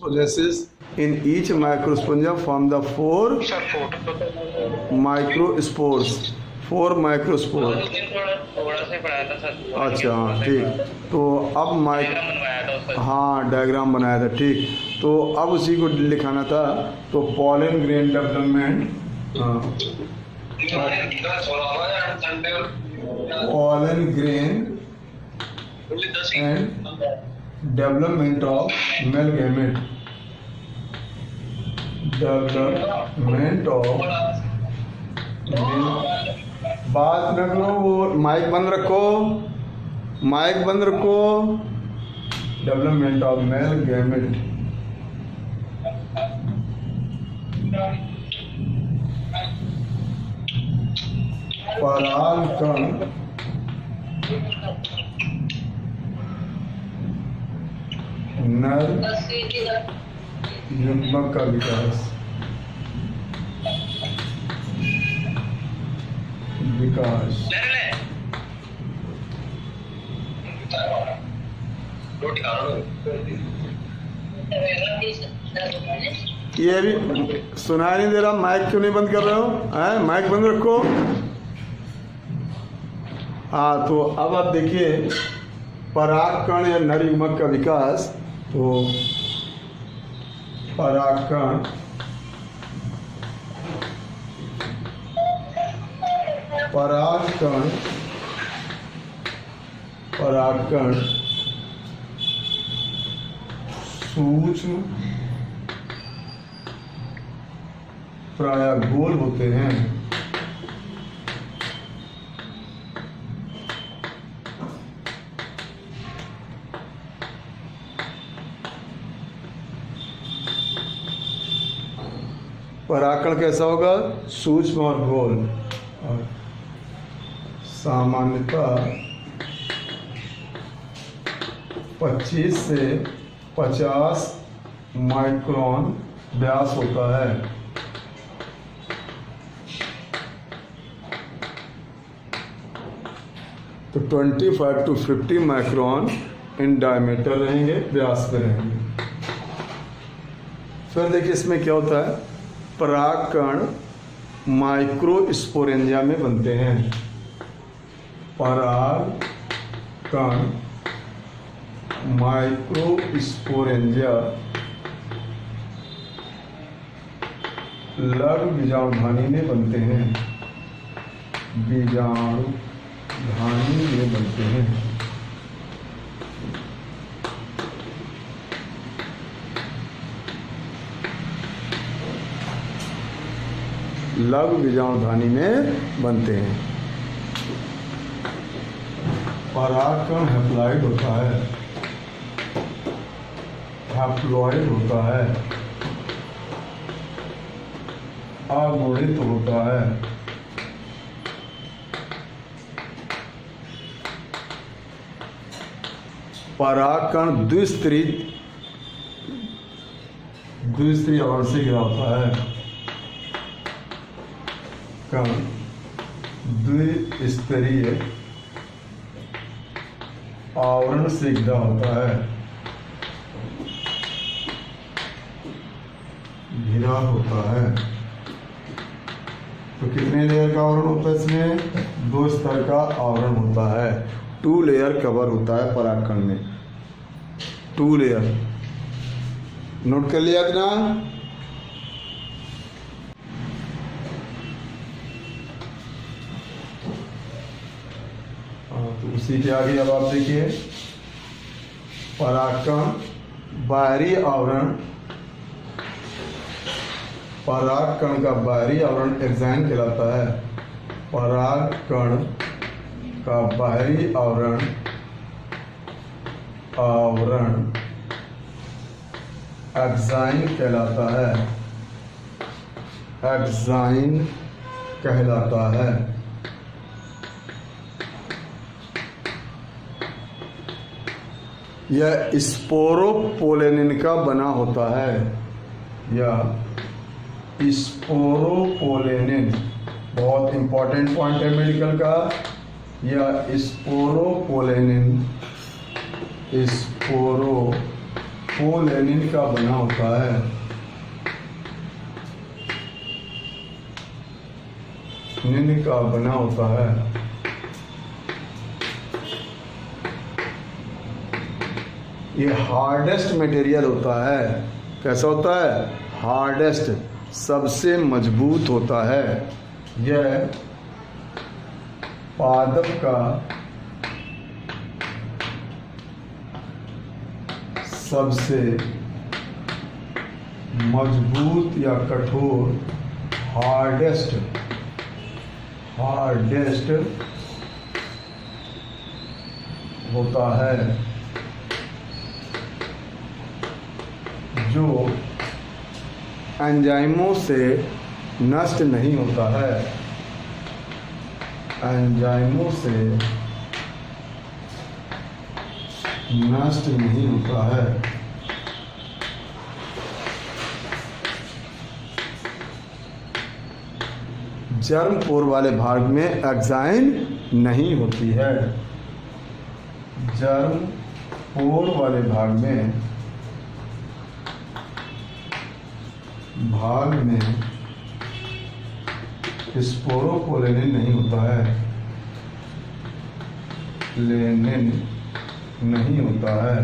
possesses in each microspongea from the four microspores. 4 microspores. थोड़ा से पढ़ाया था सर। अच्छा ठीक। तो अब हाँ डायग्राम बनाया था ठीक। तो अब उसी को लिखाना था। तो pollen grain development, pollen grain and development of male gamete, development of बात न करो, वो माइक बंद रखो, माइक बंद रखो। डेवलपमेंट ऑफ मेल गैमेट, परागकण नर युग्मक का विकास, ये भी सुनाई नहीं दे रहा। माइक क्यों नहीं बंद कर रहे हो? हैं, माइक बंद रखो। हाँ, तो अब आप देखिए परागकण या नर युग्मक का विकास। तो परागकण सूक्ष्म प्रायः गोल होते हैं। परागकण कैसा होगा? सूक्ष्म और गोल। और सामान्यतः 25 से 50 माइक्रोन व्यास होता है। तो 25 to 50 माइक्रोन इन डायमीटर रहेंगे, व्यास पे रहेंगे। फिर देखिए इसमें क्या होता है, परागकण माइक्रोस्पोरेंजिया में बनते हैं। परागकण माइक्रोस्पोरेंजिया लघु बीजाणुधानी में बनते हैं, बीजाणुधानी में बनते हैं। लघु बीजाणुधानी में बनते हैं। परागकण हैप्लॉइड होता है, हैप्लॉइड होता है, अगुणित होता है। परागकण द्विस्तरीय आवरण से घिरा होता है। कण द्विस्तरीय आवरण से घिरा होता है, घिरा होता है। तो कितने लेयर का आवरण होता है इसमें? 2 स्तर का आवरण होता है। 2 लेयर कवर होता है परागकण में, 2 लेयर। नोट कर लिया ना? तो उसी के आगे अब आप देखिए परागकण बाहरी आवरण, परागकण का बाहरी आवरण एक्साइन कहलाता है। परागकण का बाहरी आवरण एक्साइन कहलाता है, एक्साइन कहलाता है। यह स्पोरोपोलेनिन का बना होता है, या स्पोरोपोलेनिन बहुत इंपॉर्टेंट पॉइंट है मेडिकल का। यह स्पोरोपोलेनिन, स्पोरोपोलेनिन पोलेनिन का बना होता है। निन का बना होता है। ये हार्डेस्ट मटेरियल होता है। कैसा होता है? हार्डेस्ट, सबसे मजबूत होता है। यह पादप का सबसे मजबूत या कठोर हार्डेस्ट होता है, जो एंजाइमों से नष्ट नहीं होता है। एंजाइमों से नष्ट नहीं होता है। जर्म पोर वाले भाग में एंजाइम नहीं होती है। जर्म पोर वाले भाग में स्पोरोपोलेनिन नहीं होता है। लेनिन नहीं होता है।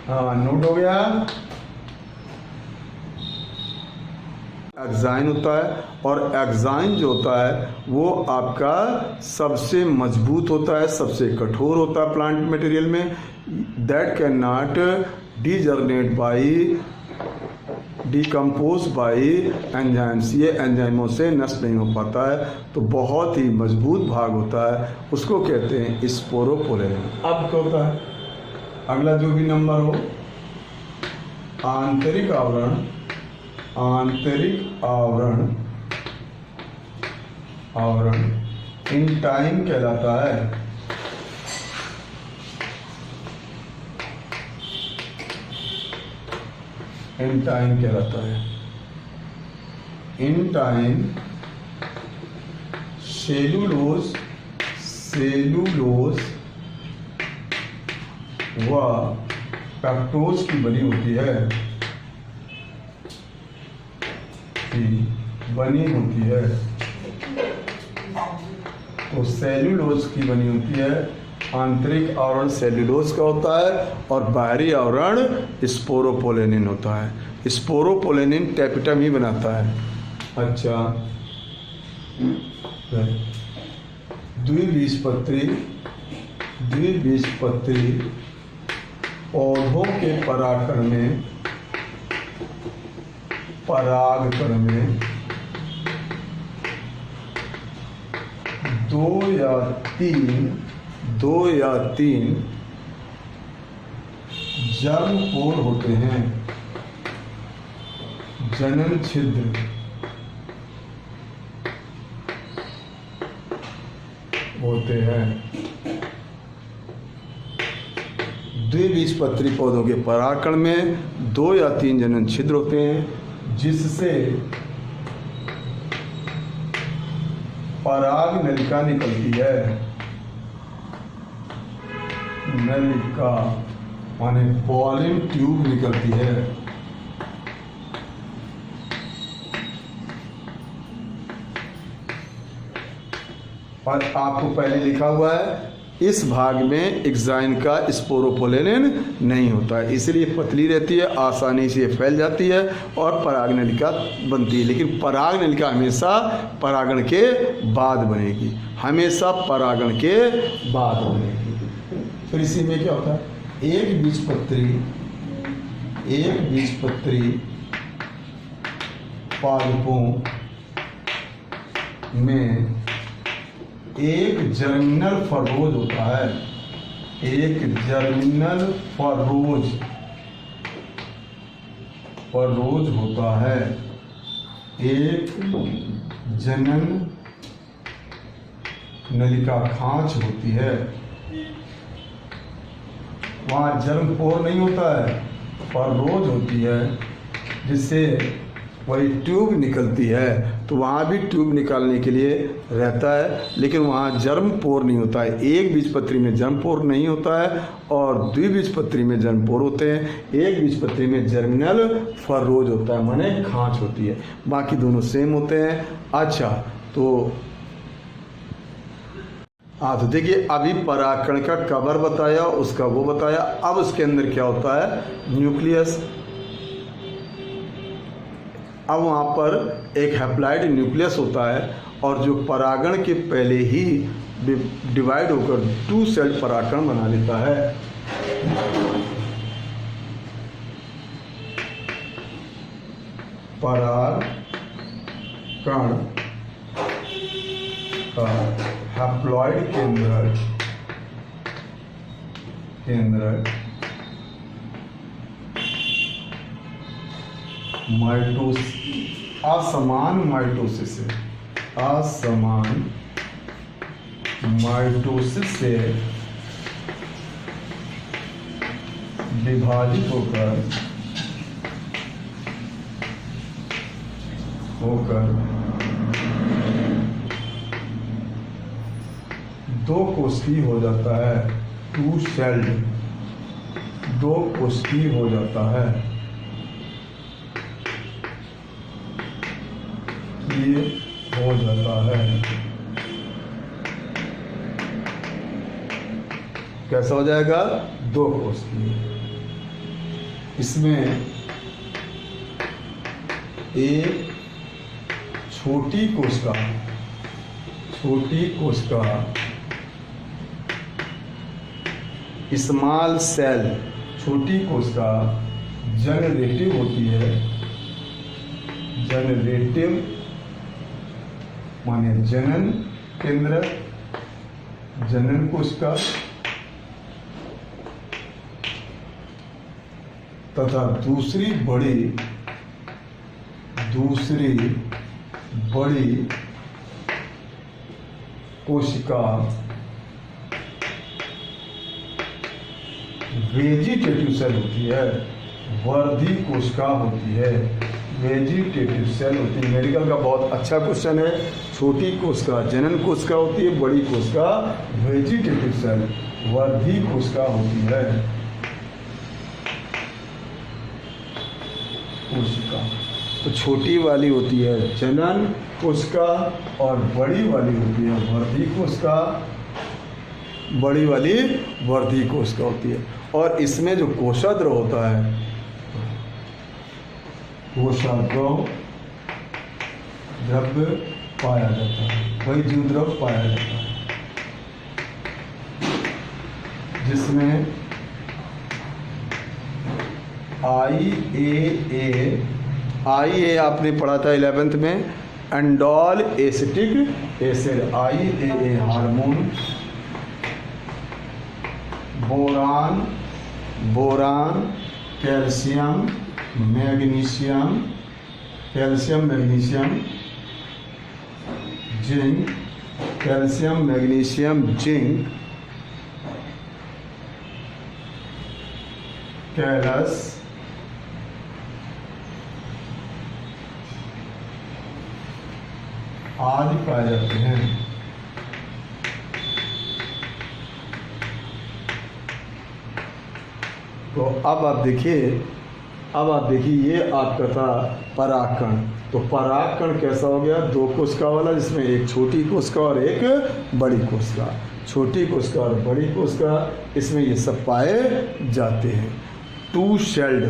हाँ, नोट हो गया। एग्जाइन होता है, और एग्जाइन जो होता है वो आपका सबसे मजबूत होता है, सबसे कठोर होता है प्लांट मटेरियल में। That can not degenerate by decompose by enzymes. ये एंजाइमों से नष्ट नहीं हो पाता है, तो बहुत ही मजबूत भाग होता है, उसको कहते हैं स्पोरोपोलेनिन। अब क्या होता है? अगला जो भी नंबर हो, आंतरिक आवरण इंटाइन कहलाता है। इंटाइन कहलाता है। इंटाइन सेलुलोज व पेप्टोज की बनी होती है। तो सेल्यूलोज की बनी होती है। आंतरिक आवरण सेल्यूलोज का होता है, और बाहरी आवरण स्पोरोपोलेनिन होता है। स्पोरोपोलेनिन टैपिटम ही बनाता है। अच्छा, द्विबीजपत्री पौधों के परागकण में दो या तीन जर्म पोर होते हैं। जनन छिद्र होते हैं। द्विबीजपत्री पौधों के परागकण में 2 या 3 जनन छिद्र होते हैं, जिससे पराग नलिका निकलती है। नलिका माने पॉलिन ट्यूब निकलती है। और आपको पहले लिखा हुआ है, इस भाग में एग्जाइन का स्पोरोपोलेनिन नहीं होता है, इसलिए पतली रहती है, आसानी से फैल जाती है और पराग नलिका बनती है। लेकिन पराग नलिका हमेशा परागण के बाद बनेगी, हमेशा परागण के बाद बनेगी। फिर इसी में क्या होता है? एक बीजपत्री पादपों में एक जर्मिनल फरोज होता है। एक जर्मिनल फरोज होता है। एक जनन नलिका खांच होती है। वहाँ जर्म पोर नहीं होता है, फरोज होती है, जिससे वही ट्यूब निकलती है, तो वहाँ भी ट्यूब निकालने के लिए रहता है, लेकिन वहाँ जर्म पोर नहीं होता है। एक बीजपत्री में जर्म पोर नहीं होता है और द्विबीजपत्री में जर्म पोर होते हैं। एक बीजपत्री में जर्मिनल फर्रोज होता है, माने खांच होती है, बाकी दोनों सेम होते हैं। अच्छा, तो हाँ, तो देखिए अभी परागकण का कवर बताया, उसका वो बताया। अब उसके अंदर क्या होता है, न्यूक्लियस। अब वहाँ पर एक हैप्लॉइड न्यूक्लियस होता है और जो परागण के पहले ही डिवाइड होकर 2 सेल परागकण बना लेता है। परागकण का हैप्लॉइड केंद्रक असमान माइटोसिस से विभाजित होकर 2 कोशिकीय हो जाता है। 2 सेल्ड 2 कोशिकीय हो जाता है। ये हो जाता है। कैसा हो जाएगा, 2 कोशिकीय। इसमें एक छोटी कोशिका स्मॉल सेल, छोटी कोशिका जनरेटिव होती है। जनरेटिव माने जनन केंद्र, जनन कोशिका, तथा दूसरी बड़ी कोशिका वेजिटेटिव सेल होती है, वर्धी कोशिका होती है। वेजिटेटिव सेल होती है। मेडिकल का बहुत अच्छा क्वेश्चन है। छोटी कोशिका जनन कोशिका होती है, बड़ी कोशिका वेजिटेटिव सेल वर्धी कोशिका होती है। कोशिका तो छोटी वाली होती है जनन कोशिका और बड़ी वाली होती है वर्धी कोशिका। बड़ी वाली वर्धी कोशिका होती है। और इसमें जो कोशाद्रव होता है, कोशाद्रव द्रव्य पाया जाता है, वही जीव द्रव्य पाया जाता है, जिसमें IA आपने पढ़ा था 11th में, indole acetic acid, IAA hormone, boron, calcium, magnesium, zinc, calcium, magnesium, zinc, callus, आदि पाए जाते हैं। तो अब आप देखिए ये आपका था परागकण। तो परागकण कैसा हो गया, 2 कोशिका वाला, जिसमें एक छोटी कोशिका और एक बड़ी कोशिका। छोटी कोशिका और बड़ी कोशिका, इसमें ये सब पाए जाते हैं। 2 शेल्ड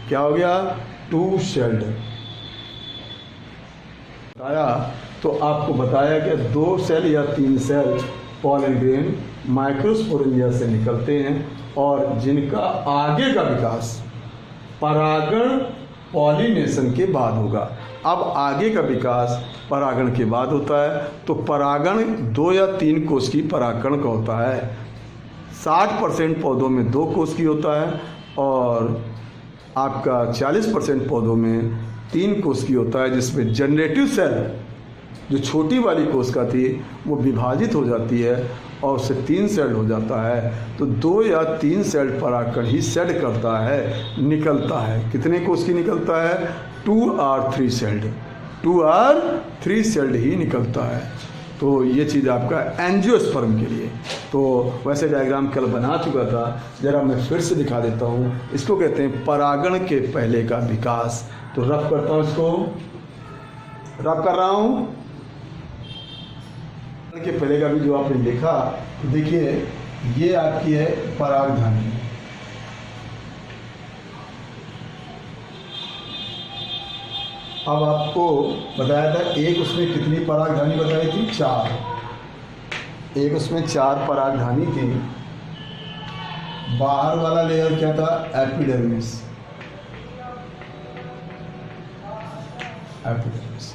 क्या हो गया, 2 शेल्ड बताया। तो आपको बताया कि 2 सेल या 3 सेल पॉलन ग्रेन माइक्रोस्पोरेंजिया से निकलते हैं और जिनका आगे का विकास परागण पॉलिनेशन के बाद होगा। अब आगे का विकास परागण के बाद होता है। तो परागण 2 या 3 कोशिकीय परागण का होता है। 60% पौधों में 2 कोशिकीय होता है और आपका 40% पौधों में 3 कोशिकीय होता है, जिसमें जनरेटिव सेल जो छोटी वाली कोशिका थी वो विभाजित हो जाती है और उससे 3 सेल हो जाता है। तो 2 या 3 सेल परागकण ही सेड करता है, निकलता है। कितने कोश की निकलता है? 2 और 3 सेल्ड, 2 और 3 सेल्ड ही निकलता है। तो ये चीज़ आपका एंजियोस्पर्म के लिए। तो वैसे डायग्राम कल बना चुका था, ज़रा मैं फिर से दिखा देता हूँ। इसको कहते हैं परागण के पहले का विकास। तो रफ करता हूँ, इसको रफ कर रहा हूँ। के पहले का भी जो आपने देखा, तो देखिए ये आपकी है परागधानी। अब आपको बताया था एक उसमें कितनी परागधानी बताई थी? 4। एक उसमें 4 परागधानी थी। बाहर वाला लेयर क्या था? एपिडर्मिस। एपिडर्मिस।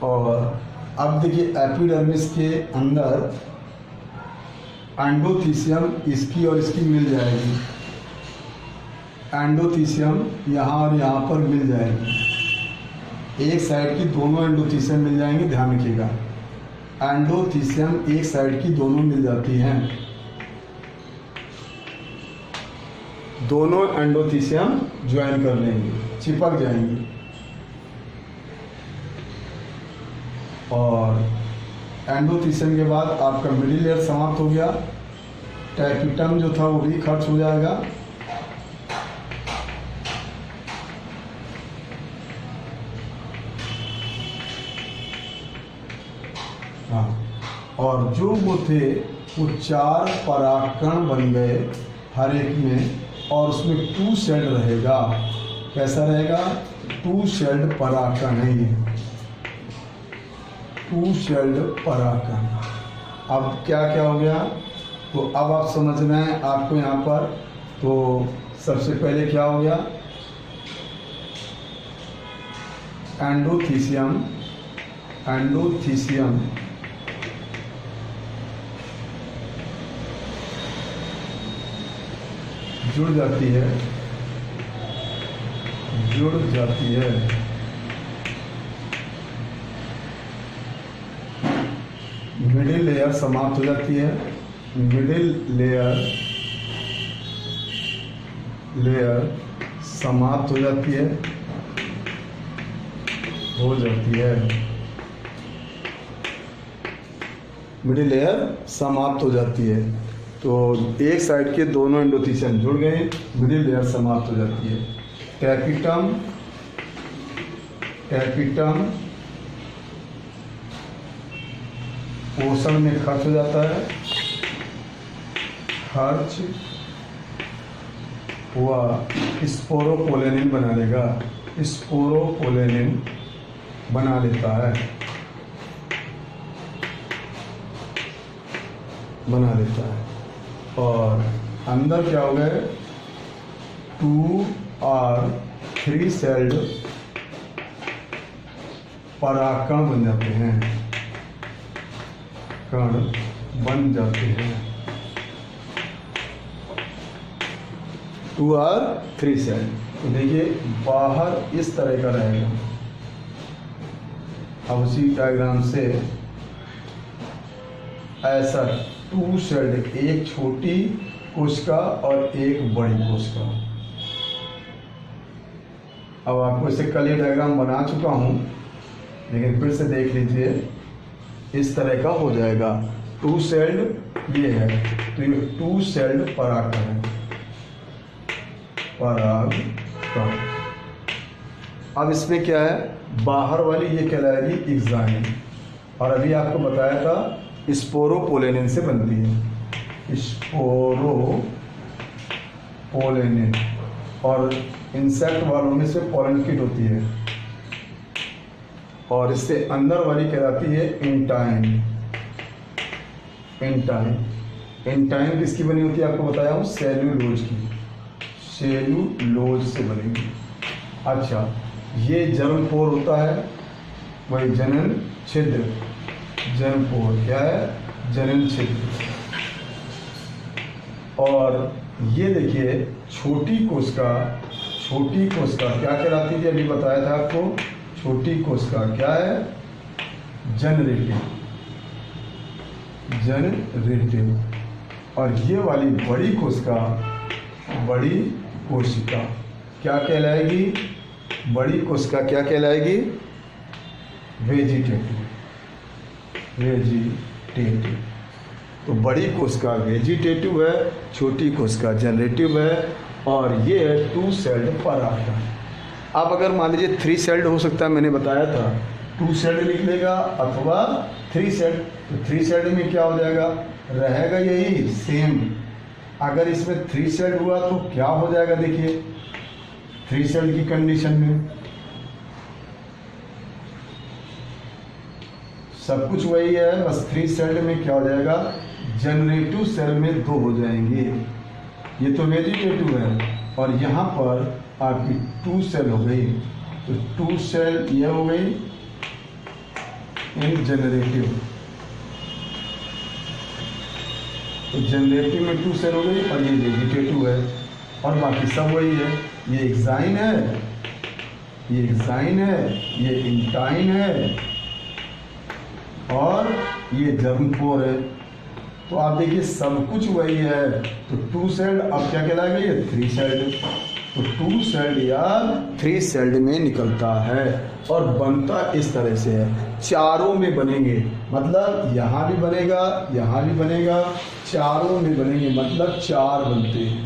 और अब देखिए एपिडर्मिस के अंदर एंडोथीसियम इसकी और इसकी मिल जाएगी। एंडोथीसियम यहाँ और यहाँ पर मिल जाएगी। एक साइड की दोनों एंडोथीसियम मिल जाएंगे, ध्यान रखिएगा। एंडोथीसियम एक साइड की दोनों मिल जाती हैं। दोनों एंडोथीसियम ज्वाइन कर लेंगे, चिपक जाएंगे। और एंडोथीसियम के बाद आपका मिडिल लेयर समाप्त हो गया। टैपिटम जो था वो भी खर्च हो जाएगा। हाँ, और जो वो थे वो 4 परागकण बन गए हर एक में, और उसमें 2 सेल रहेगा। कैसा रहेगा? 2 सेल्ड परागकण है ये, 2 सेल्ड परागकण। अब क्या क्या हो गया? तो अब आप समझना है आपको यहाँ पर। तो सबसे पहले क्या हो गया? एंडोथीसियम, एंडोथीसियम जुड़ जाती है, जुड़ जाती है। मिडिल लेयर समाप्त हो जाती है। मिडिल लेयर समाप्त हो जाती है, मिडिल लेयर समाप्त हो जाती है। तो एक साइड के दोनों एंडोथीसियम जुड़ गए, मिडिल लेयर समाप्त हो जाती है। टैपिटम पोषण में खर्च हो जाता है। खर्च हुआ, स्पोरोपोलेनिन बना लेगा, स्पोरोपोलेनिन बना लेता है, बना लेता है। और अंदर क्या हो गए? 2 और 3 सेल्ड परागकण बन जाते हैं, कण बन जाते हैं। 2 और 3 सेल। तो देखिए बाहर इस तरह का रहेगा। अब उसी डायग्राम से ऐसा 2 सेल्ड, एक छोटी कोशिका और एक बड़ी कोशिका। अब आपको इससे कल ये डायग्राम बना चुका हूँ, लेकिन फिर से देख लीजिए। इस तरह का हो जाएगा। 2 सेल्ड ये है, तो ये 2 सेल्ड परागकण है, परागकण। अब इसमें क्या है? बाहर वाली ये कहलाएगी एक्साइन, और अभी आपको बताया था स्पोरोपोलेनिन से बनती है, स्पोरोपोलेनिन। और इंसेक्ट वालों में से पोलन किट होती है, और इससे अंदर वाली कहलाती है इंटाइन। इंटाइन किसकी बनी होती है? आपको बताया हूँ, सेल्यूलोज की, सेल्यूलोज से बनेगी। अच्छा, ये जर्मपोर होता है, वही जनन छिद्र। जर्मपोर क्या है? जनन छिद्र। और ये देखिए छोटी कोशिका क्या कहलाती थी? अभी बताया था आपको। छोटी कोशिका क्या है? जनरेटिव। और ये वाली बड़ी कोशिका क्या कहलाएगी? बड़ी कोशिका क्या कहलाएगी? वेजिटेटिव। तो बड़ी कोशिका वेजिटेटिव है, छोटी कोशिका जनरेटिव है, और ये है 2 सेल्ड परागकण। अब अगर मान लीजिए 3 सेल्ड हो सकता है, मैंने बताया था 2 सेल्ड लिख लेगा अथवा 3 सेल्ड। तो 3 सेल्ड में क्या हो जाएगा? रहेगा यही सेम। अगर इसमें 3 सेल्ड हुआ तो क्या हो जाएगा? देखिए 3 सेल्ड की कंडीशन में सब कुछ वही है, बस 3 सेल्ड में क्या हो जाएगा? जनरेटिव सेल में 2 हो जाएंगे। ये तो वेजिटेटिव है, और यहाँ पर आपकी 2 सेल हो गई। तो 2 सेल ये हो गई इन जनरेटिव। तो जनरेटिव में 2 सेल हो गई, और ये वेजिटेटिव है, और बाकी सब वही है। ये एक्साइन है, ये इंटाइन है, और ये जर्मपोर है। तो आप देखिए सब कुछ वही है। तो 2 सेल्ड अब क्या कहलाएगा? ये 3 सेल्ड। तो 2 सेल्ड या 3 सेल्ड में निकलता है, और बनता इस तरह से है। चारों में बनेंगे, मतलब यहाँ भी बनेगा, यहाँ भी बनेगा, चारों में बनेंगे, मतलब 4 बनते हैं।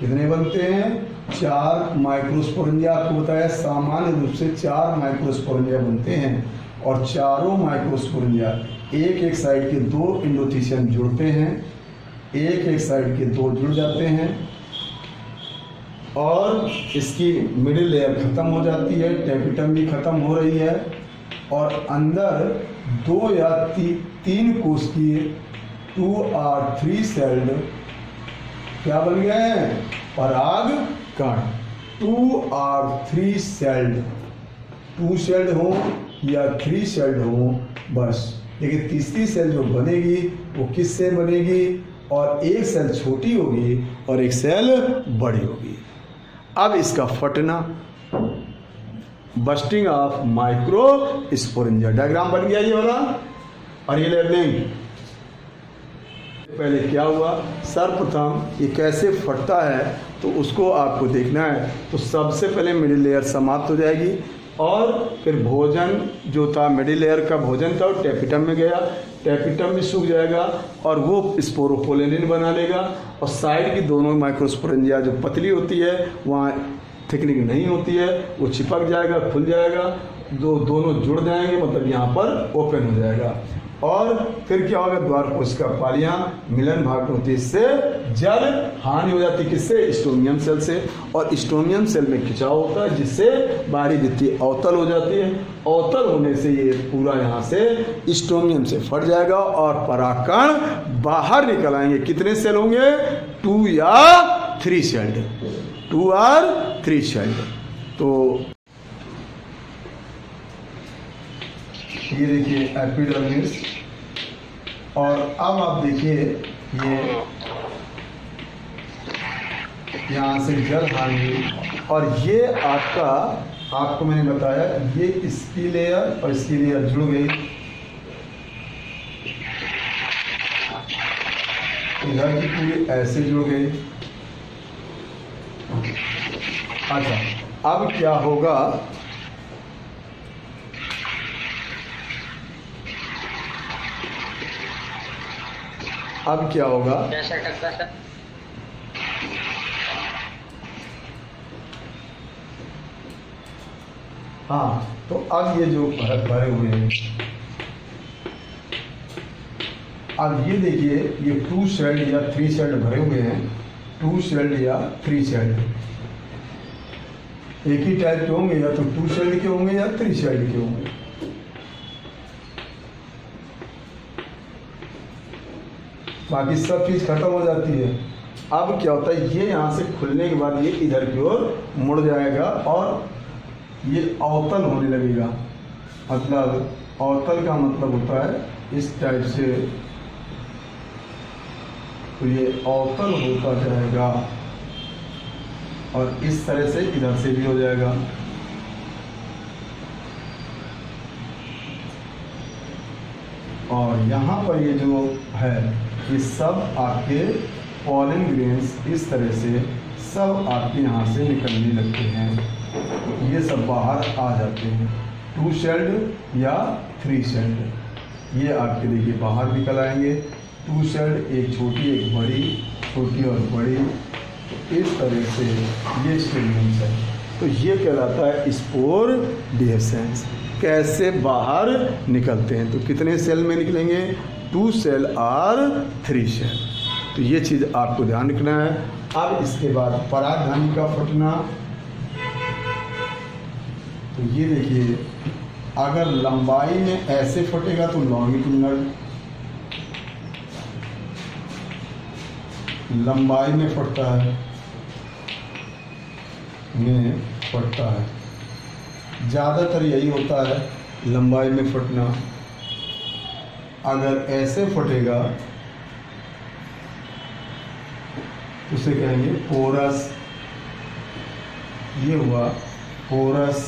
कितने बनते हैं? 4 माइक्रोस्पोरेंजिया। आपको बताया सामान्य रूप से 4 माइक्रोस्पोरेंजिया बनते हैं, और चारों माइक्रोस्पोरेंजिया एक साइड के 2 एंडोथीसियम जुड़ते हैं, एक साइड के 2 जुड़ जाते हैं, और इसकी मिडिल लेयर खत्म हो जाती है, टेपिटम भी खत्म हो रही है, और अंदर 2 या 3 कोशिकीय 2 और 3 सेल्ड क्या बन गए हैं? परागकण। 2 और 3 सेल्ड, 2 सेल्ड हो या 3 सेल्ड हो बस। लेकिन तीसरी सेल जो बनेगी वो किससे बनेगी? और एक सेल छोटी होगी और एक सेल बड़ी होगी। अब इसका फटना, बस्टिंग ऑफ माइक्रोस्पोरेंजिया, डायग्राम बन गया ये वाला। और ये लेबलिंग पहले क्या हुआ? सर्वप्रथम ये कैसे फटता है तो उसको आपको देखना है। तो सबसे पहले मिडिल लेयर समाप्त हो जाएगी, और फिर भोजन जो था, मिडिल लेयर का भोजन था, वो टेपिटम में गया, टेपिटम भी सूख जाएगा, और वो स्पोरोपोलेनिन बना लेगा, और साइड की दोनों माइक्रोस्पोरेंजिया जो पतली होती है वहाँ थिकनिंग नहीं होती है, वो चिपक जाएगा, खुल जाएगा, दोनों जुड़ जाएंगे, मतलब यहाँ पर ओपन हो जाएगा। और फिर क्या होगा? द्वार कोशिका पालियां मिलन भाग होती है, इससे जल हानि हो जाती है। किससे? स्टोमियम सेल से। और स्टोमियम सेल में खिंचाव होता है, जिससे बाहरी भित्ति अवतल हो जाती है। अवतल होने से ये पूरा यहाँ से स्टोमियम से फट जाएगा, और परागकण बाहर निकल आएंगे। कितने सेल होंगे? 2 या 3 सेल्ड, 2 और 3 सेल्ड। तो ये देखिए एपिडर्मिस, और अब आप देखिए ये यहाँ से जल हानि, और ये आपको मैंने बताया ये इसकी लेयर और इसकी लेयर जुड़ गई, इधर की पूरी ऐसे जुड़ गई। अच्छा, अब क्या होगा? अब क्या होगा? हाँ, तो अब ये जो भरे हुए हैं, अब ये देखिए ये 2 सेल्ड या 3 सेल्ड भरे हुए हैं। 2 सेल्ड या 3 सेल्ड एक ही टाइप के होंगे, या तो 2 सेल्ड के होंगे या 3 सेल्ड के होंगे। बाकी सब चीज़ खत्म हो जाती है। अब क्या होता है? ये यहाँ से खुलने के बाद ये इधर की ओर मुड़ जाएगा, और ये अवतल होने लगेगा। मतलब अवतल का मतलब होता है इस टाइप से, तो ये अवतल होता जाएगा, और इस तरह से इधर से भी हो जाएगा। और यहाँ पर ये जो है ये सब आपके पॉलन ग्रेन्स इस तरह से सब आपके यहाँ से निकलने लगते हैं, ये सब बाहर आ जाते हैं। 2 शेल्ड या 3 शेल्ड ये आपके देखिए बाहर निकल आएंगे। 2 शेल्ड, एक छोटी एक बड़ी, छोटी और बड़ी, इस तरह से ये स्टेडियम्स है। तो ये कहलाता है स्पोर डिएसेंस। कैसे बाहर निकलते हैं, तो कितने सेल में निकलेंगे? 2 सेल और 3 सेल। तो ये चीज़ आपको ध्यान रखना है। अब इसके बाद परागधानी का फटना, तो ये देखिए अगर लंबाई में ऐसे फटेगा तो लॉन्गिट्यूडनल, लंबाई में फटता है, ज़्यादातर यही होता है लंबाई में फटना। अगर ऐसे फटेगा तो उसे कहेंगे पोरस। ये हुआ पोरस।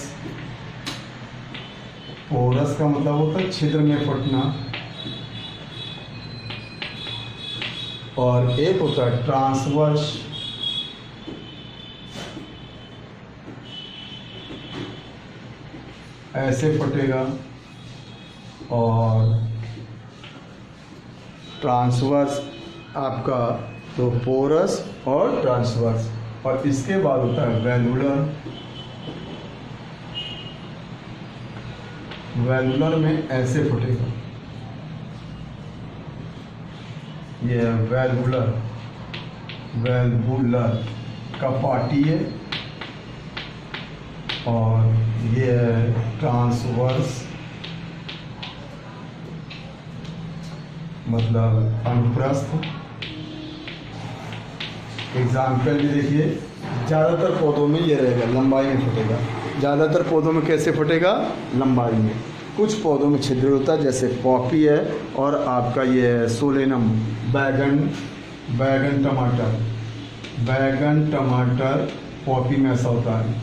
पोरस का मतलब होता है छिद्र में फटना। और एक होता है ट्रांसवर्स। ऐसे फटेगा और ट्रांसवर्स आपका, तो पोरस और ट्रांसवर्स। और इसके बाद होता है वैल्वुलर। वैल्वुलर में ऐसे फटेगा, ये है वैल्वुलर। वैल्वुलर कपाटीय और ये है ट्रांसवर्स, मतलब अनुप्रस्थ। एग्जाम्पल भी देखिए, ज़्यादातर पौधों में ये रहेगा लंबाई में फटेगा। ज़्यादातर पौधों में कैसे फटेगा? लंबाई में। कुछ पौधों में छिद्र होता है, जैसे पॉपी है और आपका ये है सोलेनम, बैगन टमाटर। बैगन टमाटर पॉपी में ऐसा होता है,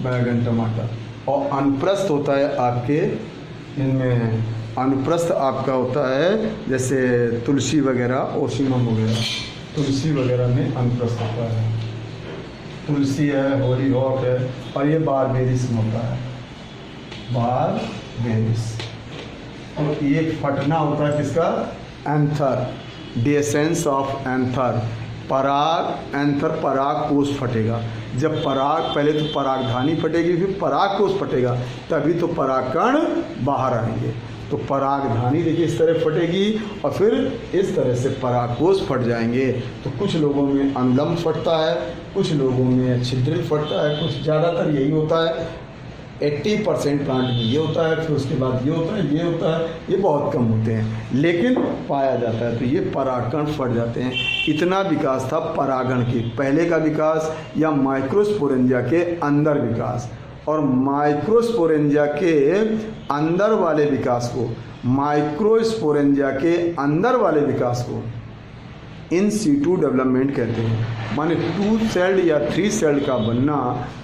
बैगन टमाटर। और अनुप्रस्थ होता है आपके इनमें, अनुप्रस्थ आपका होता है जैसे तुलसी वगैरह, ओसिमम वगैरह, तुलसी वगैरह में अनुप्रस्थ होता है। तुलसी है, होलीहॉक है, और ये बारबेरिस में होता है, बारबेरिस। और ये फटना होता है किसका? Anther, dehiscence of anther. पराग, एंथर पराग कोष फटेगा। जब पराग, पहले तो परागधानी फटेगी, फिर पराग कोष फटेगा, तभी तो परागकण बाहर आएंगे। तो परागधानी देखिए इस तरह फटेगी और फिर इस तरह से परागकोष फट जाएंगे। तो कुछ लोगों में अनुलंब फटता है, कुछ लोगों में छिद्रिल फटता है, कुछ ज़्यादातर यही होता है। 80% प्लांट में ये होता है, फिर उसके बाद ये होता है, ये होता है, ये बहुत कम होते हैं, लेकिन पाया जाता है। तो ये परागकण फट जाते हैं। इतना विकास था परागण के पहले का विकास या माइक्रोस्पोरेंजिया के अंदर विकास। और माइक्रोस्पोरेंजिया के अंदर वाले विकास को, माइक्रोस्पोरेंजिया के अंदर वाले विकास को इन सीटू डेवलपमेंट कहते हैं। माने 2 सेल्ड या 3 सेल्ड का बनना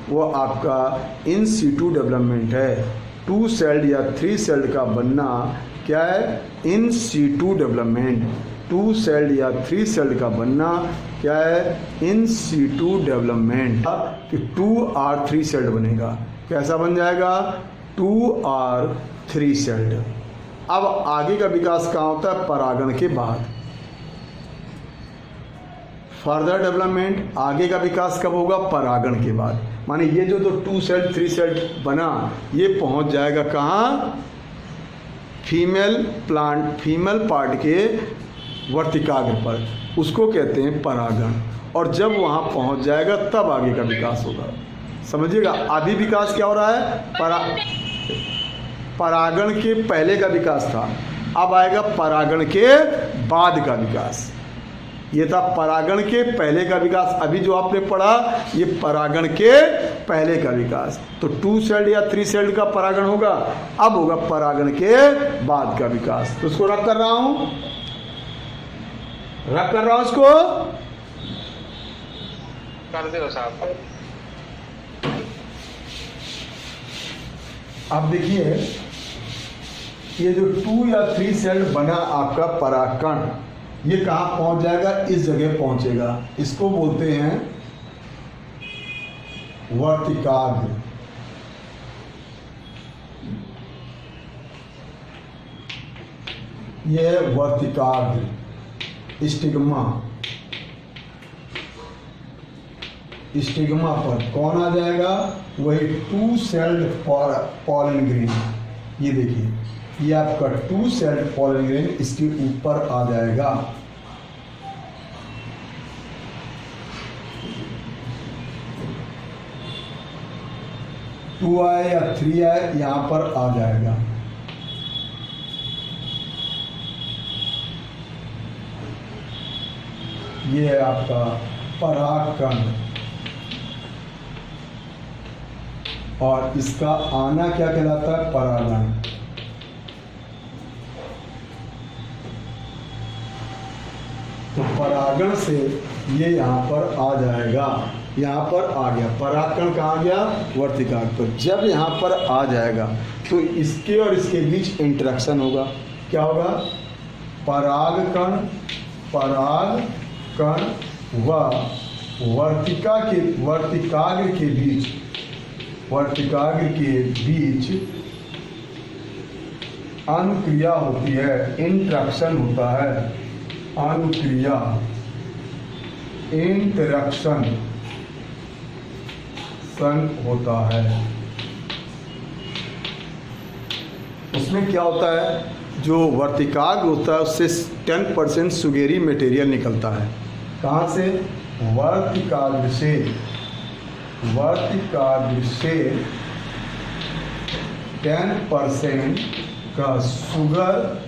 वो आपका इन सीटू डेवलपमेंट है। 2 सेल्ड या 3 सेल्ड का बनना क्या है? In situ development. 2 सेल्ड या 3 सेल्ड का बनना क्या है? In situ development. कि 2 और 3 सेल्ड बनेगा। कैसा बन जाएगा? 2 और 3 सेल्ड। अब आगे का विकास कहाँ होता है? परागण के बाद। फर्दर डेवलपमेंट, आगे का विकास कब होगा? परागण के बाद। माने ये जो 2 सेल 3 सेल बना, ये पहुंच जाएगा कहाँ? फीमेल प्लांट, फीमेल पार्ट के वर्तिकाग्र पर, उसको कहते हैं परागण। और जब वहाँ पहुँच जाएगा तब आगे का विकास होगा। समझिएगा, अभी विकास क्या हो रहा है? परागण के पहले का विकास था, अब आएगा परागण के बाद का विकास। ये था परागण के पहले का विकास। अभी जो आपने पढ़ा ये परागण के पहले का विकास। तो 2 सेल्ड या 3 सेल्ड का परागण होगा, अब होगा परागण के बाद का विकास। तो उसको रख कर रहा हूं, उसको कर दो साहब। अब देखिए ये जो 2 या 3 सेल्ड बना आपका परागकण, ये कहाँ पहुंच जाएगा? इस जगह पहुंचेगा। इसको बोलते हैं वर्तिकाग्र। ये है वर्तिकाग्र। स्टिग्मा, स्टिग्मा पर कौन आ जाएगा? वही 2 सेल्ड पॉलन ग्रेन। ये देखिए, ये आपका 2 सेल्ड पॉलन ग्रेन इसके ऊपर आ जाएगा। टू आए या 3 आए, यहां पर आ जाएगा। ये है आपका परागकण, और इसका आना क्या कहलाता है? परागण। तो परागण से ये यहाँ पर आ जाएगा, यहाँ पर आ गया। परागकण कहाँ गया? वर्तिकाग्र। तो जब यहाँ पर आ जाएगा तो इसके और इसके बीच इंटरेक्शन होगा। क्या होगा? परागकण, परागकण व वर्तिकाग्र के बीच अनुक्रिया होती है, इंटरेक्शन होता है। अनुक्रिया, इंटरेक्शन होता है। उसमें क्या होता है? जो वर्तिकाग्र होता है उससे 10% सुगेरी मटेरियल निकलता है। कहाँ से? वर्तिकाग्र से। वर्तिकाग्र से 10% का शुगर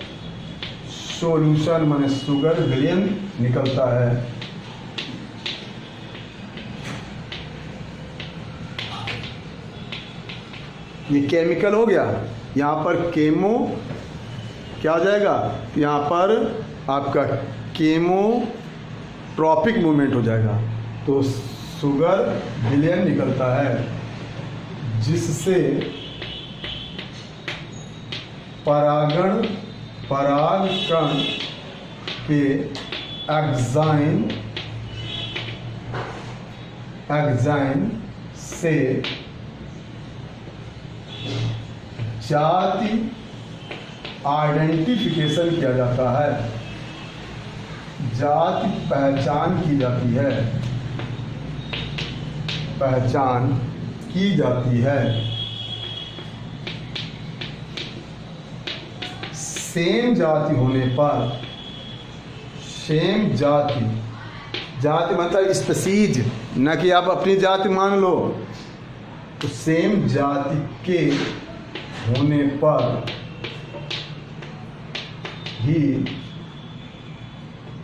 सॉल्यूशन माने शुगर ग्रेन निकलता है। ये केमिकल हो गया। यहाँ पर केमो क्या आ जाएगा? यहाँ पर आपका केमोट्रॉपिक मूवमेंट हो जाएगा। तो शुगर विलयन निकलता है, जिससे परागकण के एग्जाइम से जाति आइडेंटिफिकेशन किया जाता है, जाति पहचान की जाती है, पहचान की जाती है। सेम जाति होने पर, सेम जाति, जाति मतलब स्पीसीज, न कि आप अपनी जाति मान लो। तो सेम जाति के होने पर ही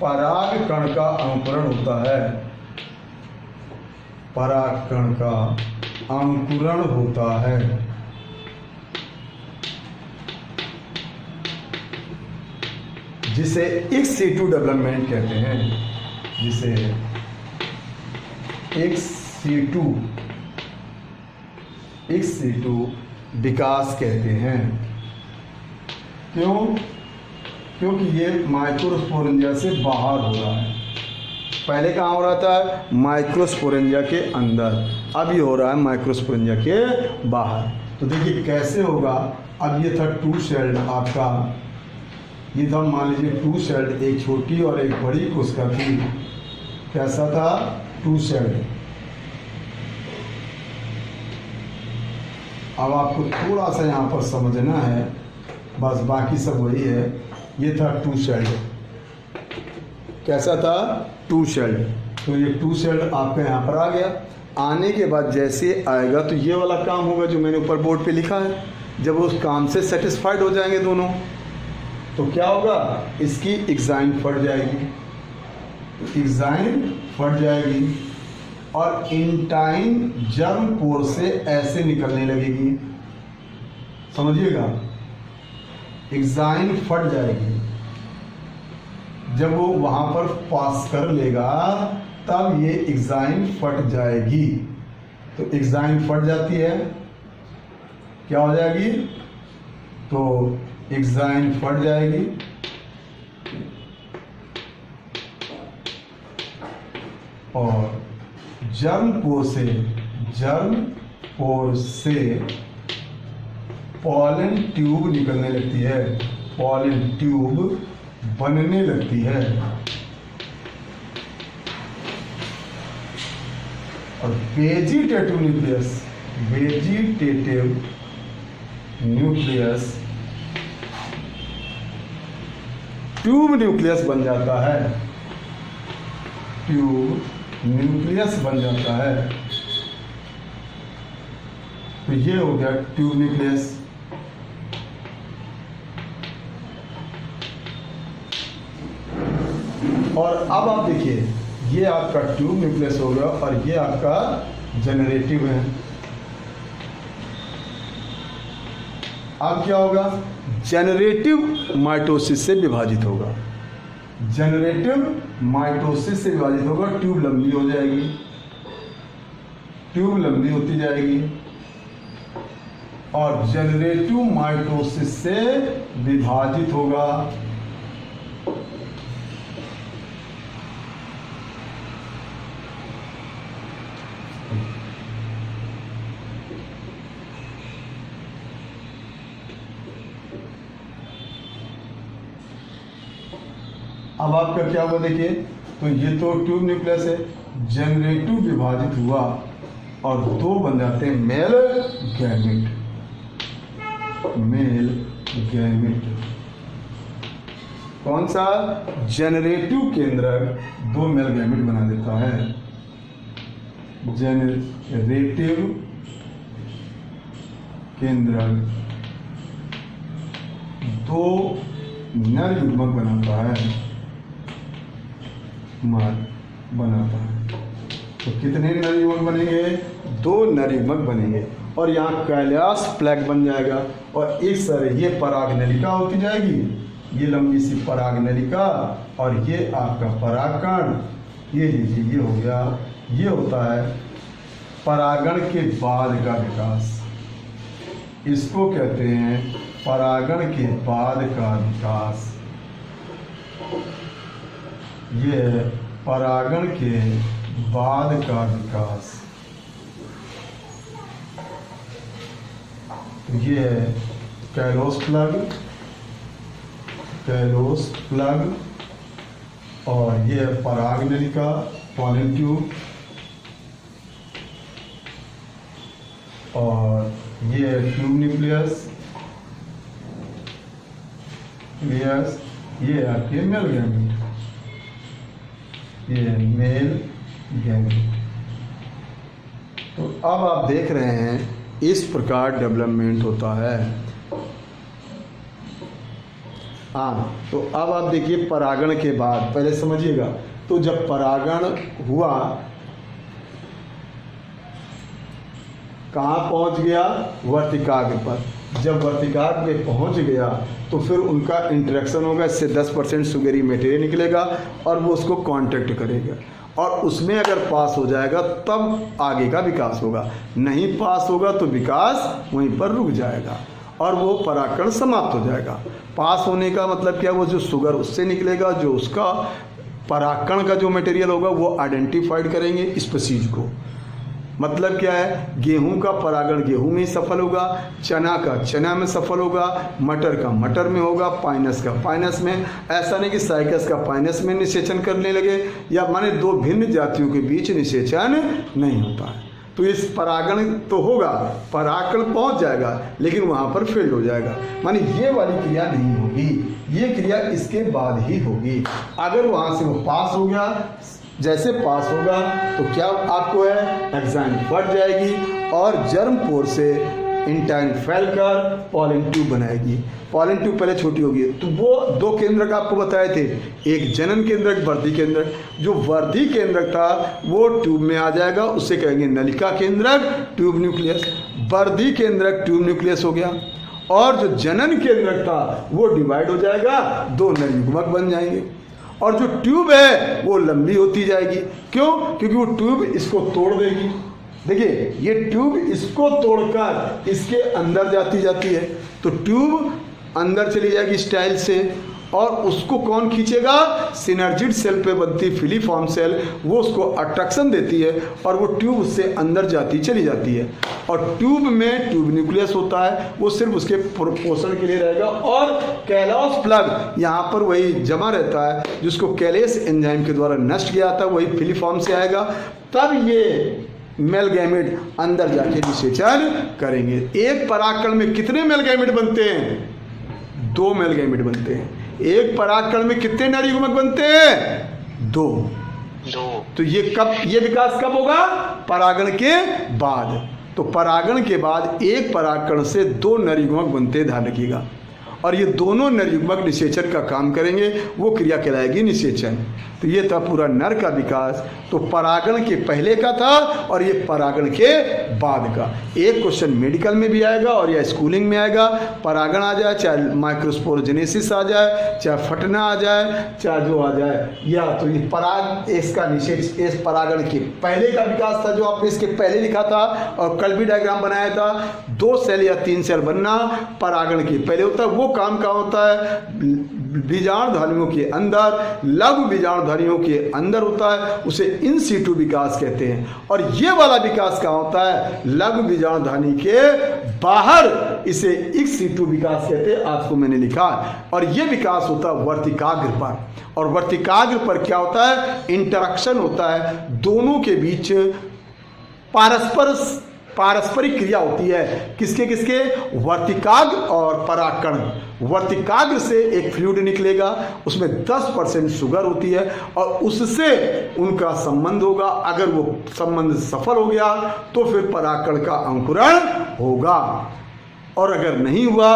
परागकण का अंकुरण होता है। परागकण का अंकुरण होता है। जिसे ex-situ डेवलपमेंट कहते हैं, जिसे ex-situ विकास कहते हैं। क्यों? क्योंकि ये माइक्रोस्पोरेंजिया से बाहर हो रहा है। पहले कहाँ हो रहा था? माइक्रोस्पोरेंजिया के अंदर। अब ये हो रहा है माइक्रोस्पोरेंजिया के बाहर। तो देखिए कैसे होगा। अब ये था 2 सेल्ड आपका, ये था मान लीजिए 2 सेल्ड, एक छोटी और एक बड़ी कोशिका थी। कैसा था? 2 सेल्ड। अब आपको थोड़ा सा यहाँ पर समझना है, बस बाकी सब वही है। ये था 2 सेल्ड। कैसा था? 2 सेल्ड। तो ये 2 सेल्ड आपका यहाँ पर आ गया। आने के बाद जैसे आएगा तो ये वाला काम होगा जो मैंने ऊपर बोर्ड पे लिखा है। जब उस काम से सेटिस्फाइड हो जाएंगे दोनों, तो क्या होगा? इसकी एग्जाइम फट जाएगी, एग्जाइम फट जाएगी और इंटाइन जर्म पोर से ऐसे निकलने लगेगी। समझिएगा, एग्जाइम फट जाएगी। जब वो वहां पर पास कर लेगा तब ये एग्जाइम फट जाएगी। तो एग्जाइम फट जाती है, क्या हो जाएगी? तो एग्जाइन फट जाएगी, और जर्म पोर से पॉलन ट्यूब निकलने लगती है, पॉलन ट्यूब बनने लगती है। और वेजिटेटिव न्यूक्लियस ट्यूब न्यूक्लियस बन जाता है, ट्यूब न्यूक्लियस बन जाता है। तो ये हो गया ट्यूब न्यूक्लियस। और अब आप देखिए, ये आपका ट्यूब न्यूक्लियस हो गया और ये आपका जनरेटिव है। अब क्या होगा, जनरेटिव माइटोसिस से विभाजित होगा, जनरेटिव माइटोसिस से विभाजित होगा, ट्यूब लंबी हो जाएगी, ट्यूब लंबी होती जाएगी और जनरेटिव माइटोसिस से विभाजित होगा। अब आपका क्या हुआ देखिए, तो ये तो ट्यूब न्यूक्लियस है, जनरेटिव विभाजित हुआ और दो बन जाते हैं मेल गैमेट। कौन सा, जनरेटिव केंद्रक दो मेल गैमेट बना देता है, जनरेटिव केंद्रक दो नर युग्मक बनाता है, तो कितने नर युग्मक बनेंगे, दो नर युग्मक बनेंगे और यहाँ कैलाश प्लैग बन जाएगा और इस तरह ये परागनलिका होती जाएगी, ये लंबी सी परागनलिका और ये आपका परागकण। ये लीजिए, ये हो गया, ये होता है परागण के बाद का विकास, इसको कहते हैं परागण के बाद का विकास। ये परागण के बाद का विकास, ये कैलोस प्लग और ये परागनलिका पॉलन ट्यूब और ये ट्यूब न्यूक्लियस, ये आपके मेल गैमेट, ये मेल गैमेट। तो अब आप देख रहे हैं इस प्रकार डेवलपमेंट होता है। हाँ, तो अब आप देखिए परागण के बाद, पहले समझिएगा, तो जब परागण हुआ कहाँ पहुंच गया, वर्तिकाग्र पर। जब वर्तिकाग्र पे पहुंच गया तो फिर उनका इंटरेक्शन होगा, इससे 10% सुगरी मटेरियल निकलेगा और वो उसको कांटेक्ट करेगा और उसमें अगर पास हो जाएगा तब आगे का विकास होगा, नहीं पास होगा तो विकास वहीं पर रुक जाएगा और वो परागकण समाप्त हो जाएगा। पास होने का मतलब क्या, वो जो शुगर उससे निकलेगा, जो उसका परागकण का जो मटेरियल होगा वो आइडेंटिफाइड करेंगे स्पीशीज को। मतलब क्या है, गेहूं का परागण गेहूं में ही सफल होगा, चना का चना में सफल होगा, मटर का मटर में होगा, पाइनस का पाइनस में। ऐसा नहीं कि साइकस का पाइनस में निषेचन करने लगे, या माने दो भिन्न जातियों के बीच निषेचन नहीं होता है। तो इस परागण तो होगा, परागकण पहुंच जाएगा लेकिन वहां पर फेल हो जाएगा, माने ये वाली क्रिया नहीं होगी, ये क्रिया इसके बाद ही होगी। अगर वहां से वो पास हो गया, जैसे पास होगा तो क्या आपको है, एग्जाइन फट जाएगी और जर्म पोर से इंटाइन फैलकर पॉलन ट्यूब बनाएगी। पॉलन ट्यूब पहले छोटी होगी, तो वो दो केंद्रक आपको बताए थे, एक जनन केंद्रक, वर्धी केंद्रक। जो वर्धी केंद्रक था वो ट्यूब में आ जाएगा, उससे कहेंगे नलिका केंद्रक, ट्यूब न्यूक्लियस। वर्धी केंद्रक ट्यूब न्यूक्लियस हो गया और जो जनन केंद्रक था वो डिवाइड हो जाएगा, दो नर युग्मक बन जाएंगे और जो ट्यूब है वो लंबी होती जाएगी। क्यों? क्योंकि वो ट्यूब इसको तोड़ देगी। देखिए, ये ट्यूब इसको तोड़कर इसके अंदर जाती है, तो ट्यूब अंदर चली जाएगी स्टाइल से, और उसको कौन खींचेगा? सिनर्जिड सेल पे बनती फिलीफॉर्म सेल, वो उसको अट्रैक्शन देती है और वो ट्यूब उससे अंदर जाती चली जाती है। और ट्यूब में ट्यूब न्यूक्लियस होता है, वो सिर्फ उसके पोषण के लिए रहेगा, और कैलॉस प्लग यहाँ पर वही जमा रहता है जिसको कैलेस एंजाइम के द्वारा नष्ट किया जाता है, वही फिलीफॉर्म से आएगा। तब ये मेल गैमेट अंदर जाके निषेचन करेंगे। एक परागकण में कितने मेल गैमेट बनते हैं? 2 मेल गैमेट बनते हैं। एक परागकण में कितने नर युग्मक बनते हैं? 2। तो ये विकास कब होगा? परागण के बाद। तो परागण के बाद एक परागकण से 2 नर युग्मक बनते हैं, ध्यान रखिएगा। और ये दोनों नर युग्मक निषेचन का काम करेंगे, वो क्रिया कहलाएगी निषेचन। तो ये था पूरा नर का विकास। तो परागण के पहले का था और ये परागण के बाद का। एक क्वेश्चन मेडिकल में भी आएगा और या स्कूलिंग में आएगा। परागण आ जाए, चाहे माइक्रोस्पोरोजेनेसिस आ जाए, चाहे फटना आ जाए, चाहे जो आ जाए, या तो ये पराग इसका निषेच, इस परागण के पहले का विकास था जो आपने इसके पहले लिखा था और कल भी डायग्राम बनाया था। 2 सेल या 3 सेल बनना परागण के पहले होता है। वो काम क्या होता है? बीजाणुधारियों के अंदर, लघु बीजाणुधारियों के अंदर होता है, उसे इन सीटू विकास कहते हैं। और ये वाला विकास क्या होता है? लघु बीजाणुधारी के बाहर, इसे इक्स सीटू विकास कहते हैं, आपको मैंने लिखा। और ये विकास होता है वर्तिकाग्र पर। और वर्तिकाग्र पर क्या होता है? इंटरेक्शन होता है, दोनों के बीच पारस्परिक क्रिया होती है। किसके किसके? वर्तिकाग्र और परागकण। वर्तिकाग्र से एक फ्लूइड निकलेगा, उसमें 10% शुगर होती है और उससे उनका संबंध होगा। अगर वो संबंध सफल हो गया तो फिर परागकण का अंकुरण होगा, और अगर नहीं हुआ,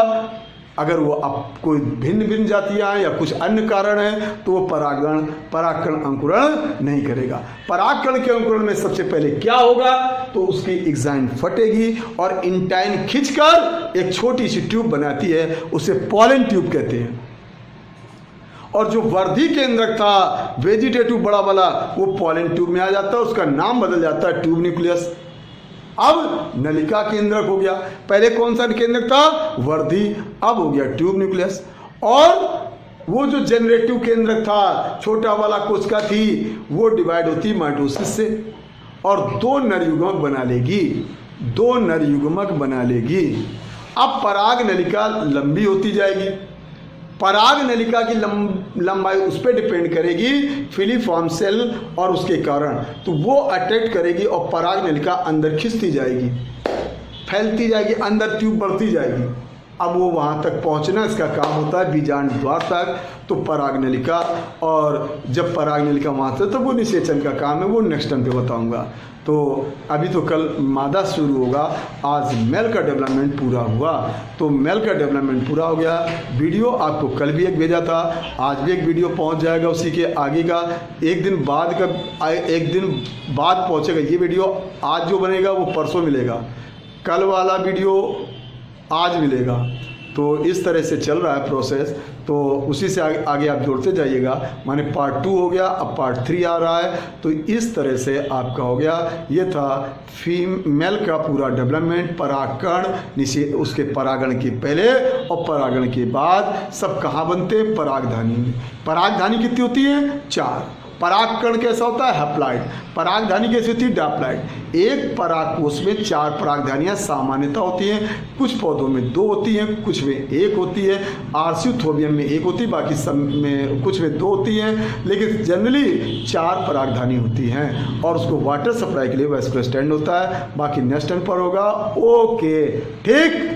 अगर वो अब कोई भिन्न जातियाँ हैं या कुछ अन्य कारण है, तो वो परागकण अंकुरण नहीं करेगा। परागकण के अंकुरण में सबसे पहले क्या होगा? तो उसकी एग्जाइन फटेगी और इंटाइन खींचकर एक छोटी सी ट्यूब बनाती है, उसे पॉलन ट्यूब कहते हैं। और जो वर्धी केंद्रक था वेजिटेटिव बड़ा वाला, वो पॉलन ट्यूब में आ जाता है, उसका नाम बदल जाता है ट्यूब न्यूक्लियस। अब नलिका केंद्रक हो गया। पहले कौन सा केंद्रक था? वर्धी। अब हो गया ट्यूब न्यूक्लियस। और वो जो जनरेटिव केंद्रक था, छोटा वाला कोशिका थी, वो डिवाइड होती माइटोसिस से और 2 नर युग्मक बना लेगी। 2 नर युग्मक बना लेगी। अब पराग नलिका लंबी होती जाएगी। पराग नलिका की लंबाई उस पर डिपेंड करेगी फिलीफॉर्म सेल और उसके कारण, तो वो अट्रैक्ट करेगी और पराग नलिका अंदर खिंचती जाएगी, फैलती जाएगी, अंदर ट्यूब बढ़ती जाएगी। अब वो वहाँ तक पहुँचना इसका काम होता है बीजांड द्वार तक, तो पराग नलिका। और जब पराग नलिका वहाँ से, तो वो निषेचन का काम है, वो नेक्स्ट टाइम पे बताऊँगा। तो अभी तो कल मादा शुरू होगा, आज मेल का डेवलपमेंट पूरा हुआ। तो मेल का डेवलपमेंट पूरा हो गया। वीडियो आपको कल भी एक भेजा था, आज भी एक वीडियो पहुंच जाएगा उसी के आगे का। एक दिन बाद पहुंचेगा ये वीडियो। आज जो बनेगा वो परसों मिलेगा, कल वाला वीडियो आज मिलेगा। तो इस तरह से चल रहा है प्रोसेस। तो उसी से आगे आप जोड़ते जाइएगा। माने पार्ट 2 हो गया, अब पार्ट 3 आ रहा है। तो इस तरह से आपका हो गया। ये था फीमेल का पूरा डेवलपमेंट, परागकण, उसके परागण के पहले और परागण के बाद सब कहाँ बनते हैं? परागधानी में। परागधानी कितनी होती है? 4। परागकण कैसा होता है? हैप्लॉइड। परागधानी कैसी होती है? डैप्लॉइड। एक परागकोश में 4 परागधानियाँ सामान्यता होती हैं। कुछ पौधों में 2 होती हैं, कुछ में 1 होती है। आर्सियोथोबियम में 1 होती है, बाकी सब में कुछ में 2 होती हैं, लेकिन जनरली 4 परागधानी होती हैं। और उसको वाटर सप्लाई के लिए वेस्कुलर स्टैंड होता है। बाकी नेक्स्ट टाइम पर होगा। ओके, ठीक।